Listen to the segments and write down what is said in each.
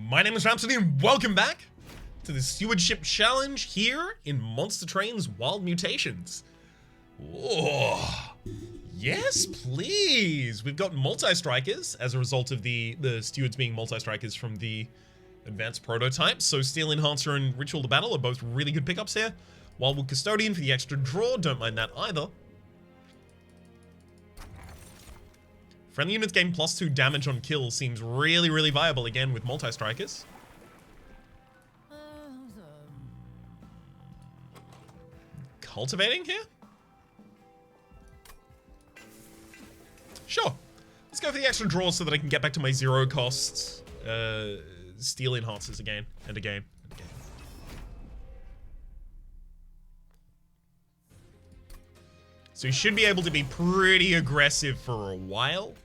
My name is Rhapsody and welcome back to the Stewardship Challenge here in Monster Train's Wild Mutations. Oh, yes, please. We've got multi-strikers as a result of the stewards being multi-strikers from the advanced prototype. So Steel Enhancer and Ritual to Battle are both really good pickups here. Wildwood Custodian for the extra draw, don't mind that either. Friendly units gain +2 damage on kill seems really viable again with multi-strikers. Cultivating here? Sure. Let's go for the extra draw so that I can get back to my zero cost Steel Enhancers again and again. So you should be able to be pretty aggressive for a while.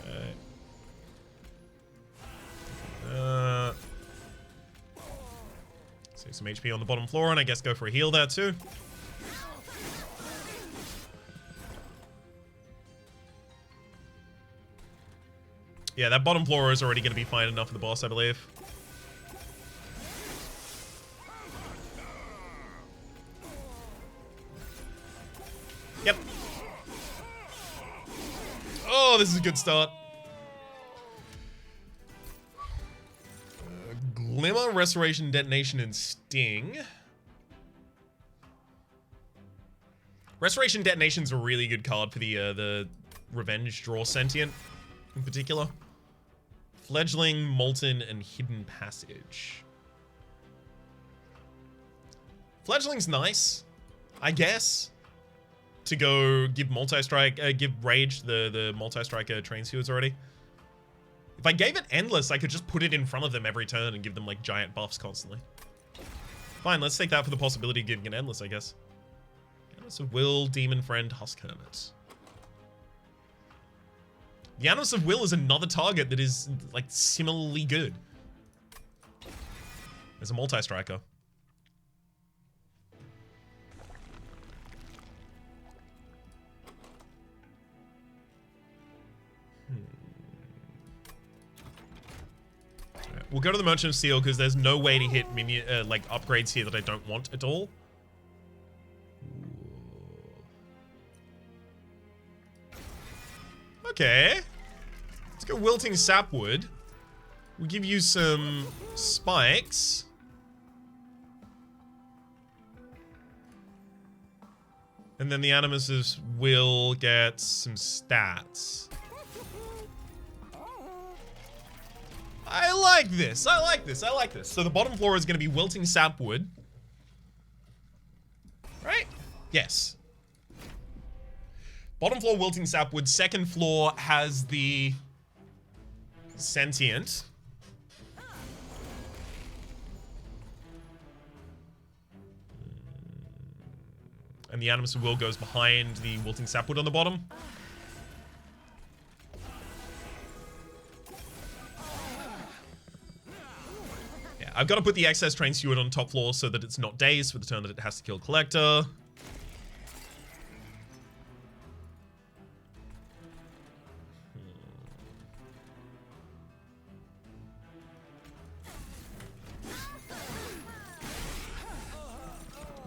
Okay. Save some HP on the bottom floor and I guess go for a heal there too. Yeah, that bottom floor is already going to be fine enough for the boss, I believe. Yep. Oh, this is a good start. Glimmer, Restoration, Detonation, and Sting. Restoration, Detonation's a really good card for the Revenge draw Sentient in particular. Fledgling, Molten, and Hidden Passage. Fledgling's nice, I guess, to go give multi-strike, give Rage the multi-striker train stewards already. If I gave it Endless, I could just put it in front of them every turn and give them like giant buffs constantly. Fine, let's take that for the possibility of giving it Endless, I guess. Animus of Will, Demon Friend, Husk Hermit. The Animus of Will is another target that is, like, similarly good. There's a multi-striker. Right, we'll go to the Merchant of Steel because there's no way to hit minion, like, upgrades here that I don't want at all. Okay. Let's go Wilting Sapwood. We'll give you some spikes. And then the Animuses will get some stats. I like this. I like this. I like this. So the bottom floor is going to be Wilting Sapwood. Right? Yes. Bottom floor, Wilting Sapwood. Second floor has the Sentient. And the Animus of Will goes behind the Wilting Sapwood on the bottom. Yeah, I've got to put the excess train steward on top floor so that it's not dazed for the turn that it has to kill Collector.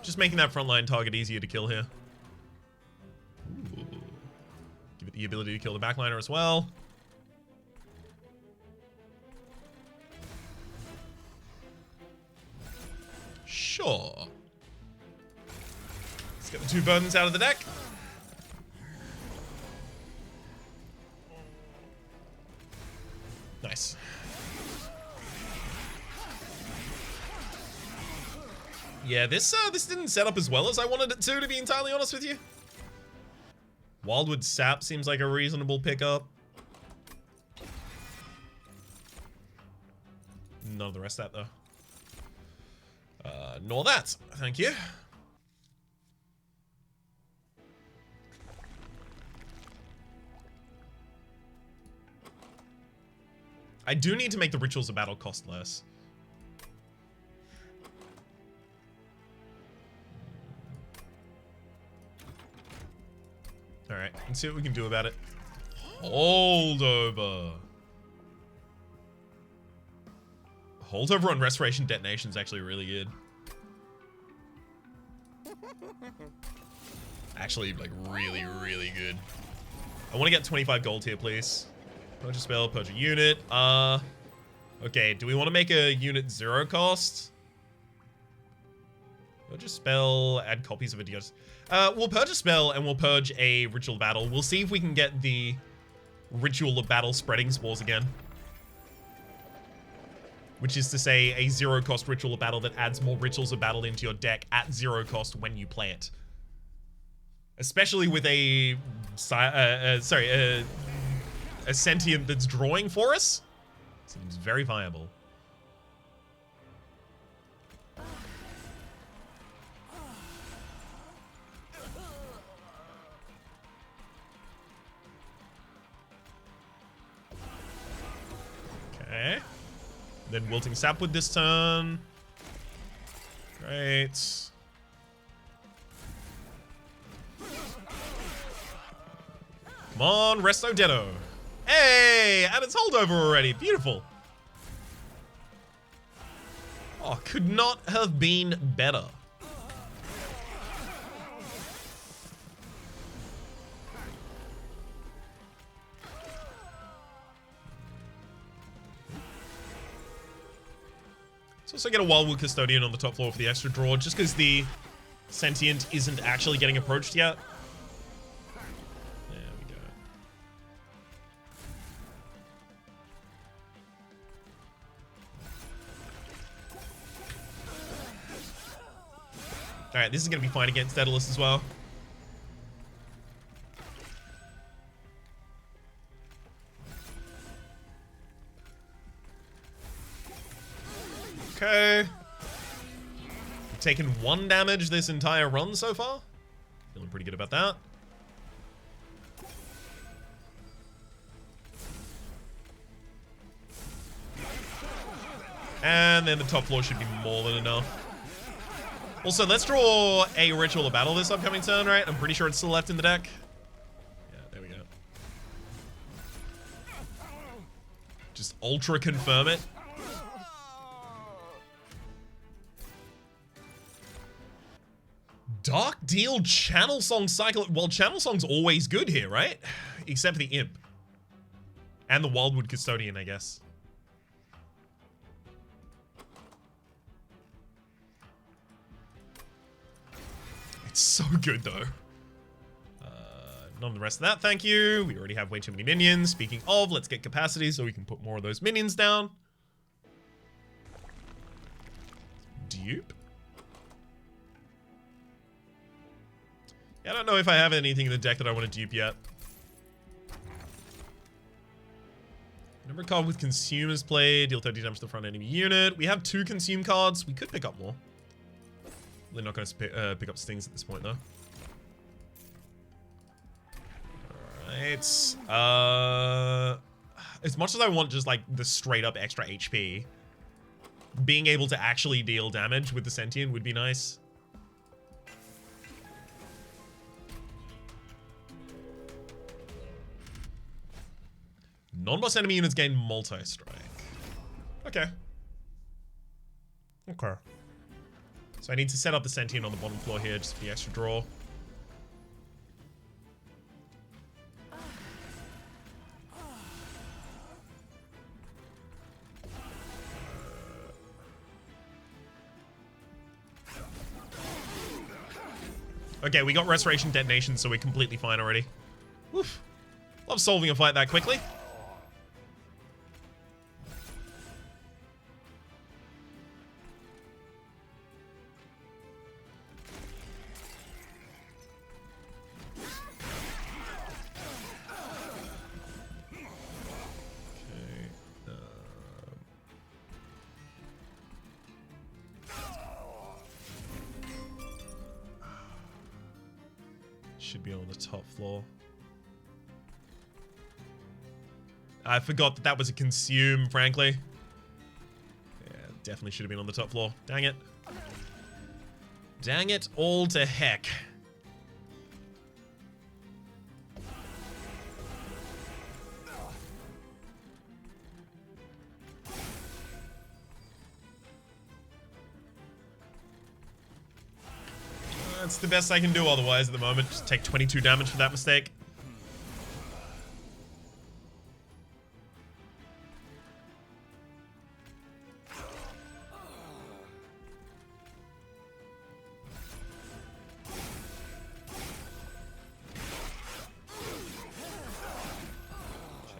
Just making that frontline target easier to kill here. Ooh. Give it the ability to kill the backliner as well. Sure. Let's get the two burdens out of the deck. Nice. Yeah, this didn't set up as well as I wanted it to be entirely honest with you. Wildwood Sap seems like a reasonable pickup. None of the rest of that, though. Nor that. Thank you. I do need to make the Rituals of Battle cost less. Alright, let's see what we can do about it. Holdover. Holdover on Restoration Detonation is actually really good. Actually, like, really, really good. I want to get 25 gold here, please. Purge a spell, purge a unit. Okay, do we want to make a unit 0 cost? Purge a spell, add copies of a DOS. We'll purge a spell and we'll purge a Ritual Battle. We'll see if we can get the Ritual of Battle spreading spores again. Which is to say, a 0 cost Ritual of Battle that adds more Rituals of Battle into your deck at 0 cost when you play it. Especially with a sentient that's drawing for us. Seems very viable. Okay. Then Wilting Sapwood this turn. Great. Come on, Resto Ditto. Hey, and it's Holdover already. Beautiful. Oh, could not have been better. Let's also get a Wildwood Custodian on the top floor for the extra draw, just because the Sentient isn't actually getting approached yet. There we go. Alright, this is going to be fine against Daedalus as well. Okay. We've taken 1 damage this entire run so far. Feeling pretty good about that. And then the top floor should be more than enough. Also, let's draw a Ritual of Battle this upcoming turn, right? I'm pretty sure it's still left in the deck. Yeah, there we go. Just ultra confirm it. Dark Deal Channel Song Cycle. Well, Channel Song's always good here, right? Except for the Imp. And the Wildwood Custodian, I guess. It's so good, though. None of the rest of that, thank you. We already have way too many minions. Speaking of, let's get capacity so we can put more of those minions down. Dupe. Yeah, I don't know if I have anything in the deck that I want to dupe yet. Number card with Consumers played. Deal 30 damage to the front enemy unit. We have 2 Consume cards. We could pick up more. We're not going to pick up Stings at this point, though. Alright. As much as I want just, like, the straight-up extra HP, being able to actually deal damage with the Sentient would be nice. Non-boss enemy units gain multi-strike. Okay. Okay. So I need to set up the Sentient on the bottom floor here just for the extra draw. Okay, we got Restoration Detonation, so we're completely fine already. Oof. Love solving a fight that quickly. Should be on the top floor. I forgot that that was a consume, frankly. Yeah, definitely should have been on the top floor. Dang it. Dang it all to heck. It's the best I can do otherwise at the moment. Just take 22 damage for that mistake.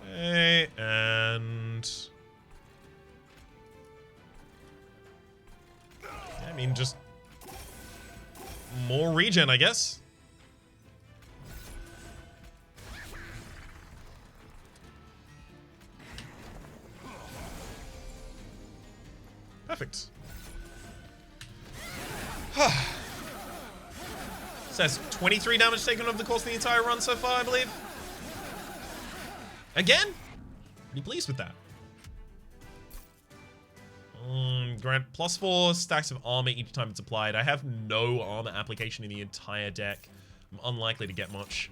Okay, and... I mean, just... more regen, I guess. Perfect. So that's 23 damage taken over the course of the entire run so far, I believe. Again? Pretty pleased with that. Grant +4 stacks of armor each time it's applied. I have no armor application in the entire deck. I'm unlikely to get much.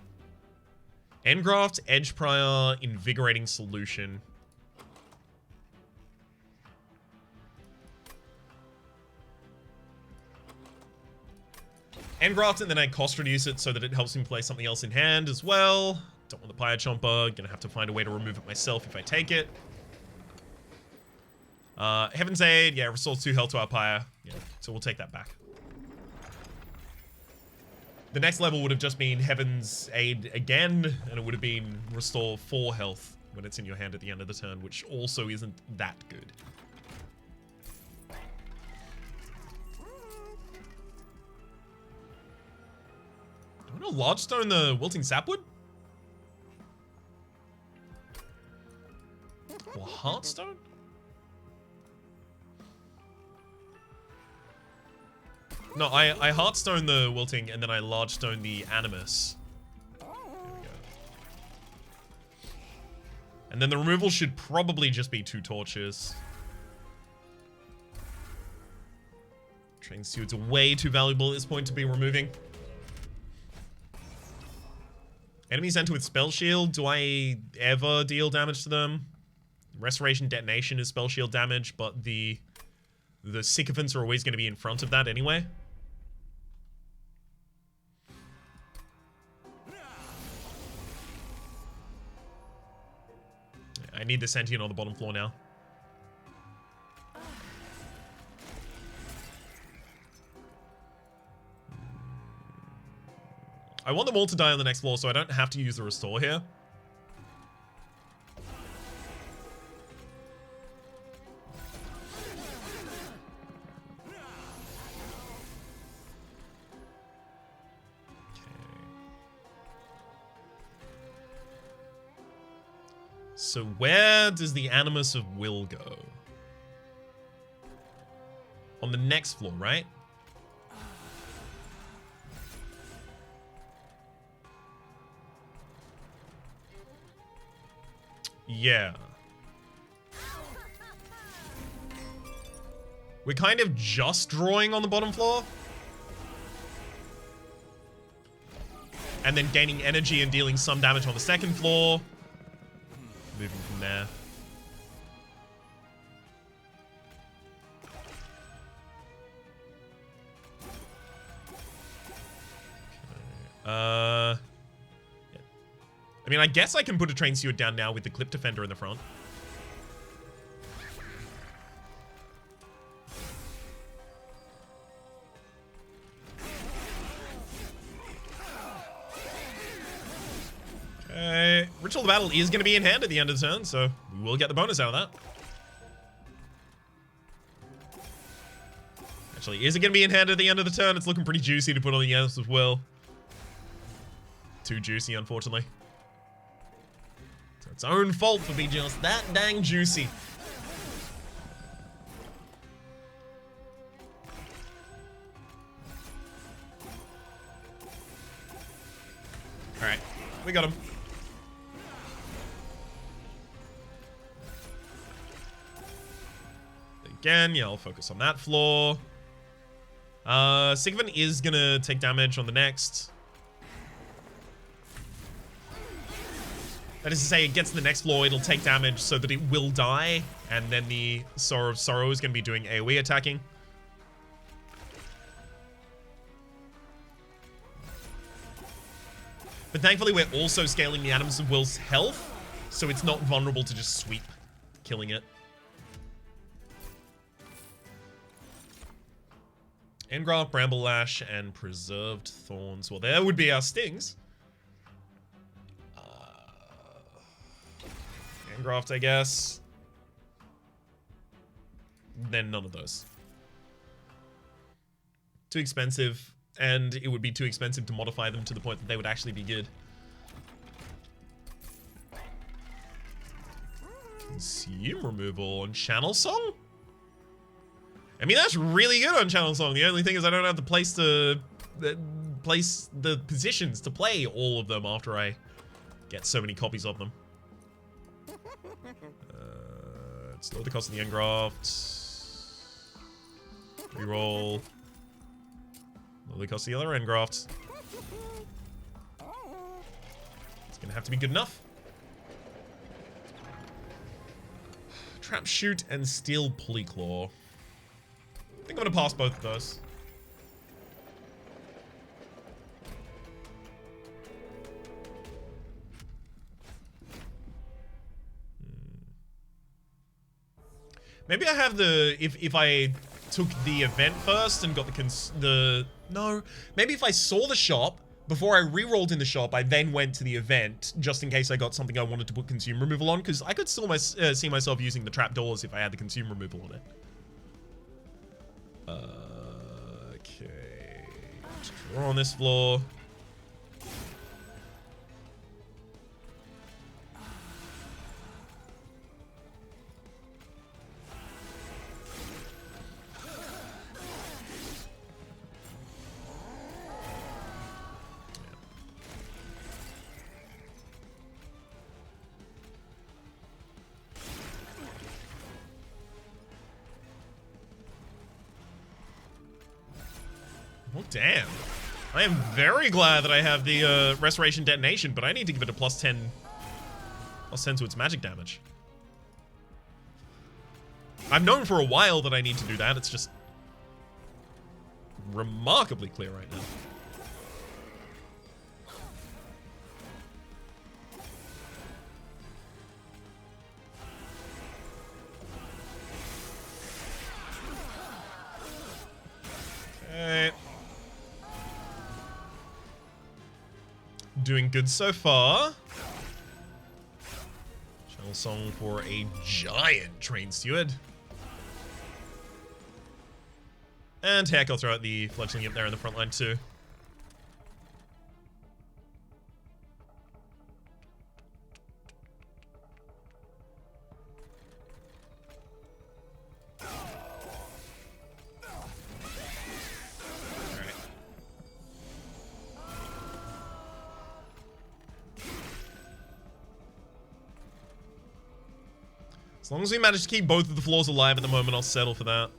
Engraft, Edge Prior, Invigorating Solution. Engraft, and then I cost reduce it so that it helps me play something else in hand as well. Don't want the Pyre Chomper. Gonna have to find a way to remove it myself if I take it. Heaven's Aid, yeah, restores 2 health to our Pyre. Yeah, so we'll take that back. The next level would have just been Heaven's Aid again, and it would have been restore 4 health when it's in your hand at the end of the turn, which also isn't that good. Do I want to Large Stone the Wilting Sapwood? Or Heartstone? No, I Heartstone the Wilting and then I Large Stone the Animus. There we go. And then the removal should probably just be 2 torches. Train Stewards are way too valuable at this point to be removing. Enemies enter with Spell Shield. Do I ever deal damage to them? Restoration Detonation is Spell Shield damage, but the Sycophants are always going to be in front of that anyway. I need the Sentient on the bottom floor now. I want them all to die on the next floor, so I don't have to use the Restore here. So where does the Animus of Will go? On the next floor, right? Yeah. We're kind of just drawing on the bottom floor. And then gaining energy and dealing some damage on the second floor. Moving from there. Yeah. I mean, I guess I can put a Train Steward down now with the Clip Defender in the front. Okay. Ritual of the Battle is going to be in hand at the end of the turn, so we will get the bonus out of that. Actually, is it going to be in hand at the end of the turn? It's looking pretty juicy to put on the Animus as well. Too juicy, unfortunately. It's its own fault for being just that dang juicy. Alright, we got him. Again, yeah, I'll focus on that floor. Sycophant is gonna take damage on the next. That is to say, it gets to the next floor, it'll take damage so that it will die, and then the Sorrow of Sorrow is going to be doing AoE attacking. But thankfully, we're also scaling the Atoms of Will's health, so it's not vulnerable to just sweep, killing it. Engraft, Bramble Lash, and Preserved Thorns. Well, there would be our stings. Engraft, I guess. Then none of those. Too expensive, and it would be too expensive to modify them to the point that they would actually be good. Consume removal on Channel Song? I mean, that's really good on Channel Song. The only thing is I don't have the place to place the positions to play all of them after I get so many copies of them. It's lower the cost of the Engraft. Reroll. Lower the cost of the other Engraft. It's gonna have to be good enough. Trap Shoot and Steel Polyclaw. I think I'm gonna pass both of those. Maybe I have the if I took the event first and got no. Maybe if I saw the shop before I re-rolled in the shop, I then went to the event just in case I got something I wanted to put consume removal on, because I could still see myself using the trapdoors if I had the consume removal on it. Okay. Draw on this floor. Oh, damn. I am very glad that I have the Restoration Detonation, but I need to give it a plus 10 to its magic damage. I've known for a while that I need to do that. It's just remarkably clear right now. Okay. Doing good so far. Channel Song for a giant Train Steward. And heck, I'll throw out the Fledgling Imp there in the front line too. As long as we manage to keep both of the floors alive at the moment, I'll settle for that.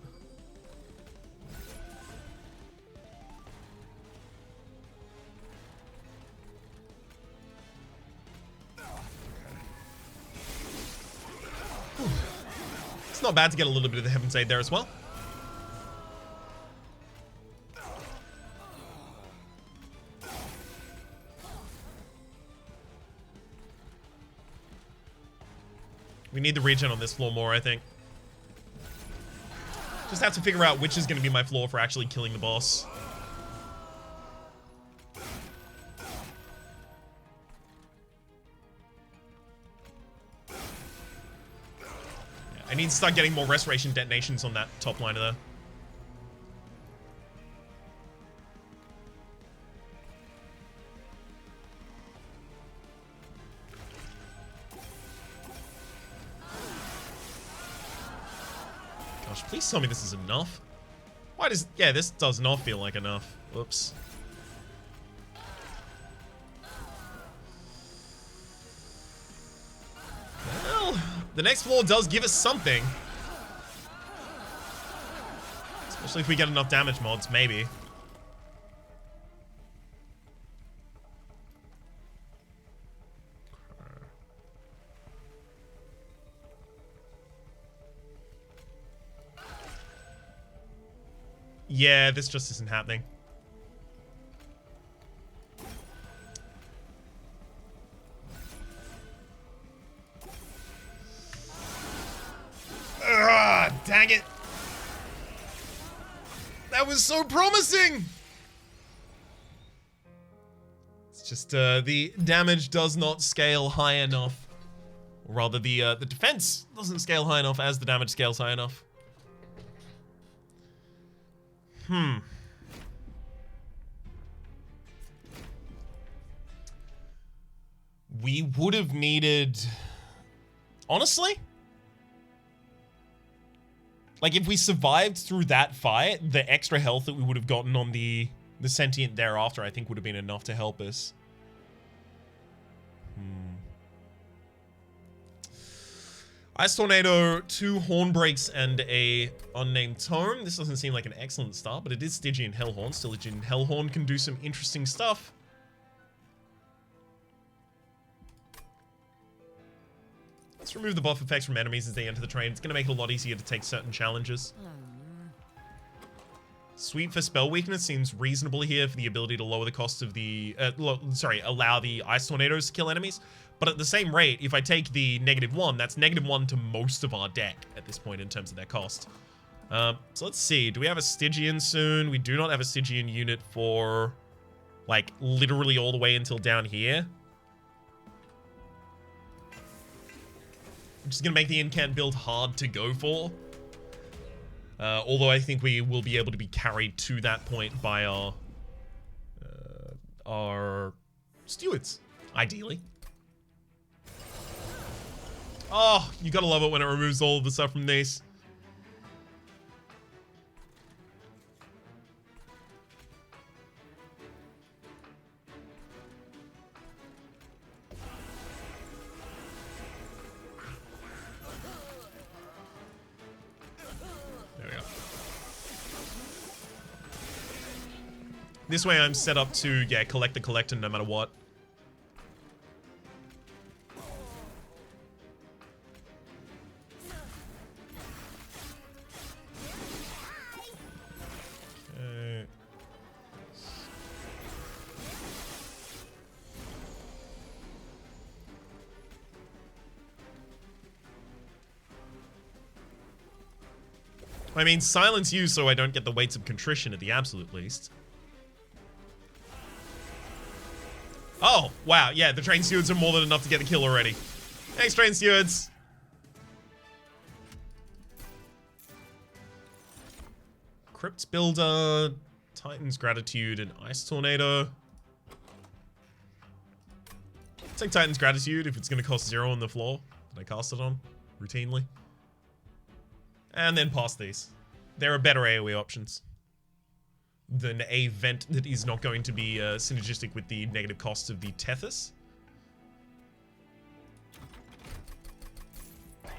It's not bad to get a little bit of the Heaven's Aid there as well. We need the regen on this floor more, I think. Just have to figure out which is going to be my floor for actually killing the boss. Yeah, I need to start getting more restoration detonations on that top liner there. Gosh, please tell me this is enough. Why does... Yeah, this does not feel like enough. Whoops. Well, the next floor does give us something. Especially if we get enough damage mods, maybe. Yeah, this just isn't happening. Dang it. That was so promising. It's just the damage does not scale high enough. Or rather, the defense doesn't scale high enough as the damage scales high enough. We would have needed... Honestly? Like, if we survived through that fight, the extra health that we would have gotten on the sentient thereafter, I think would have been enough to help us. Ice Tornado, 2 Horn Breaks, and a Unnamed Tome. This doesn't seem like an excellent start, but it is Stygian Hellhorn. Stygian Hellhorn can do some interesting stuff. Let's remove the buff effects from enemies as they enter the train. It's going to make it a lot easier to take certain challenges. Sweep for spell weakness seems reasonable here for the ability to lower the cost of the... allow the Ice Tornadoes to kill enemies. But at the same rate, if I take the -1, that's -1 to most of our deck at this point in terms of their cost. So let's see. Do we have a Stygian soon? We do not have a Stygian unit for, like, literally all the way until down here. Which is going to make the incant build hard to go for. Although I think we will be able to be carried to that point by our stewards, ideally. Oh, you gotta love it when it removes all of the stuff from these. There we go. This way I'm set up to, yeah, collect the collector no matter what. I mean, silence you so I don't get the weights of contrition at the absolute least. Oh, wow. Yeah, the train stewards are more than enough to get the kill already. Thanks, train stewards. Crypt Builder, Titan's Gratitude, and Ice Tornado. Take Titan's Gratitude if it's going to cost 0 on the floor that I cast it on routinely. And then pass these. There are better AoE options than a vent that is not going to be synergistic with the negative costs of the Tethys. Right,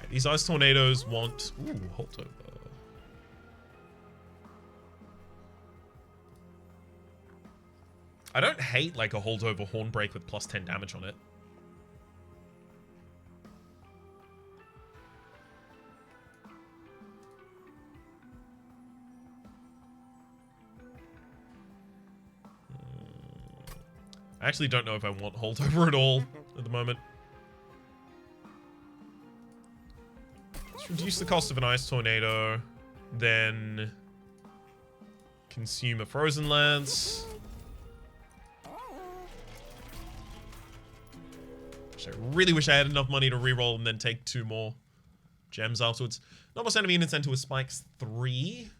these Ice Tornadoes want... Ooh, hold over. I don't hate like a holdover Hornbreak with plus 10 damage on it. I actually don't know if I want holdover at all at the moment. Let's reduce the cost of an Ice Tornado, then consume a Frozen Lance. I really wish I had enough money to reroll and then take 2 more gems afterwards. Normal enemy units enter with spikes 3.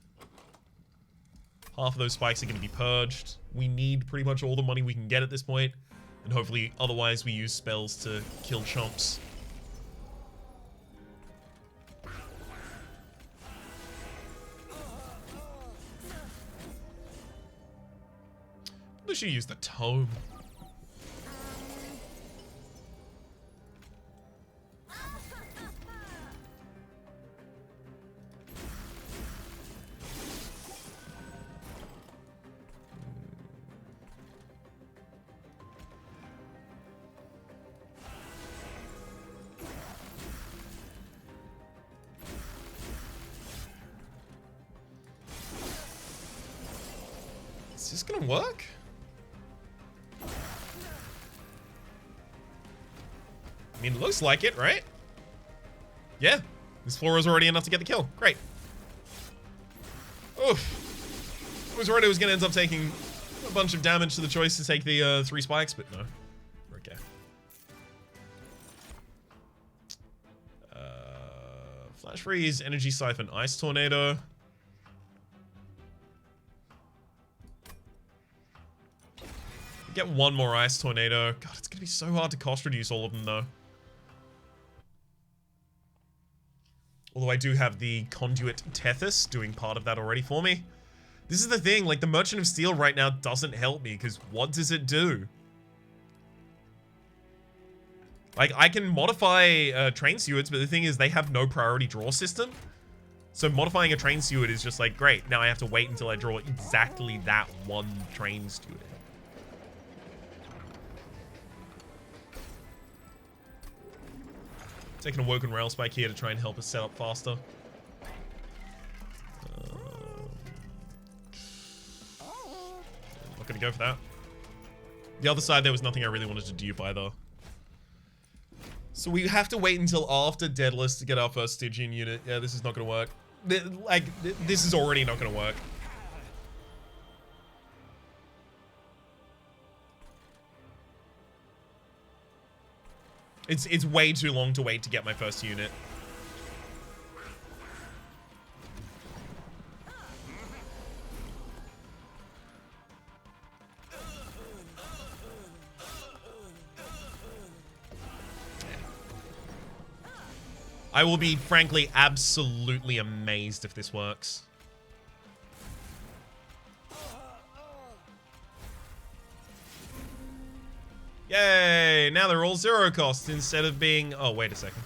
Half of those spikes are going to be purged. We need pretty much all the money we can get at this point. And hopefully, otherwise, we use spells to kill chumps. We should use the tome. Is this gonna work? I mean, it looks like it, right? Yeah, This floor is already enough to get the kill. Great. Oof. I was worried I was going to end up taking a bunch of damage to the choice to take the 3 spikes, but no. Okay. Flash Freeze, Energy Siphon, Ice Tornado. Get one more Ice Tornado. God, it's gonna be so hard to cost reduce all of them, though. Although I do have the Conduit Tethys doing part of that already for me. This is the thing, like, the Merchant of Steel right now doesn't help me, because what does it do? Like, I can modify Train Stewards, but the thing is, they have no priority draw system. So modifying a Train Steward is just like, great, now I have to wait until I draw exactly that one Train Steward. Taking a Woken Rail Spike here to try and help us set up faster. Not gonna go for that. The other side, there was nothing I really wanted to dupe either. So we have to wait until after Daedalus to get our first Stygian unit. Yeah, this is not gonna work. Like, this is already not gonna work. It's way too long to wait to get my first unit. I will be, frankly, absolutely amazed if this works. Yay! Now they're all 0 cost instead of being... Oh, wait a second.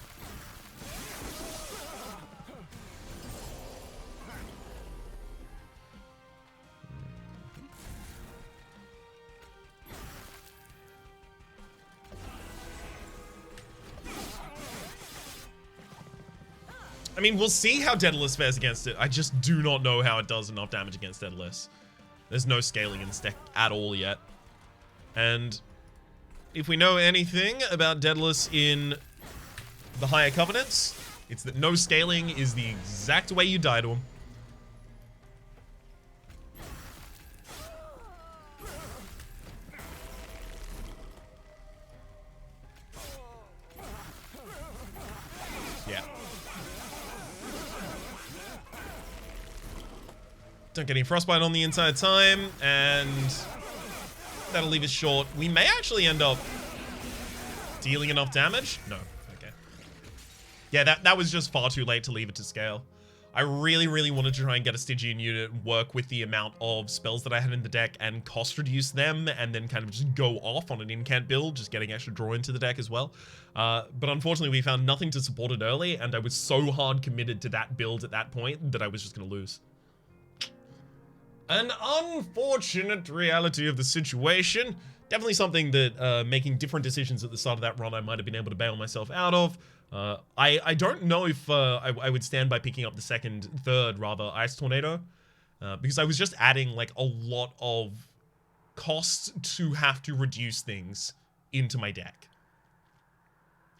I mean, we'll see how Daedalus fares against it. I just do not know how it does enough damage against Daedalus. There's no scaling in this deck at all yet. And if we know anything about Daedalus in the higher covenants, it's that no scaling is the exact way you die to him. Yeah. Don't get any frostbite on the entire time, and that'll leave us short. We may actually end up dealing enough damage. No. Okay. Yeah, that was just far too late to leave it to scale. I really, really wanted to try and get a Stygian unit and work with the amount of spells that I had in the deck and cost reduce them, and then kind of just go off on an incant build, just getting extra draw into the deck as well. But unfortunately, we found nothing to support it early, and I was so hard committed to that build at that point that I was just going to lose. An unfortunate reality of the situation. Definitely something that making different decisions at the start of that run I might have been able to bail myself out of. I don't know if I would stand by picking up the third Ice Tornado. Because I was just adding like a lot of cost to have to reduce things into my deck.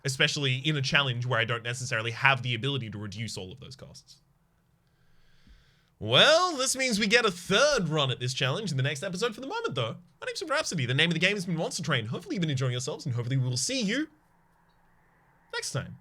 Especially in a challenge where I don't necessarily have the ability to reduce all of those costs. Well, this means we get a third run at this challenge in the next episode. For the moment, though, my name's Rhapsody. The name of the game has been Monster Train. Hopefully you've been enjoying yourselves, and hopefully we will see you next time.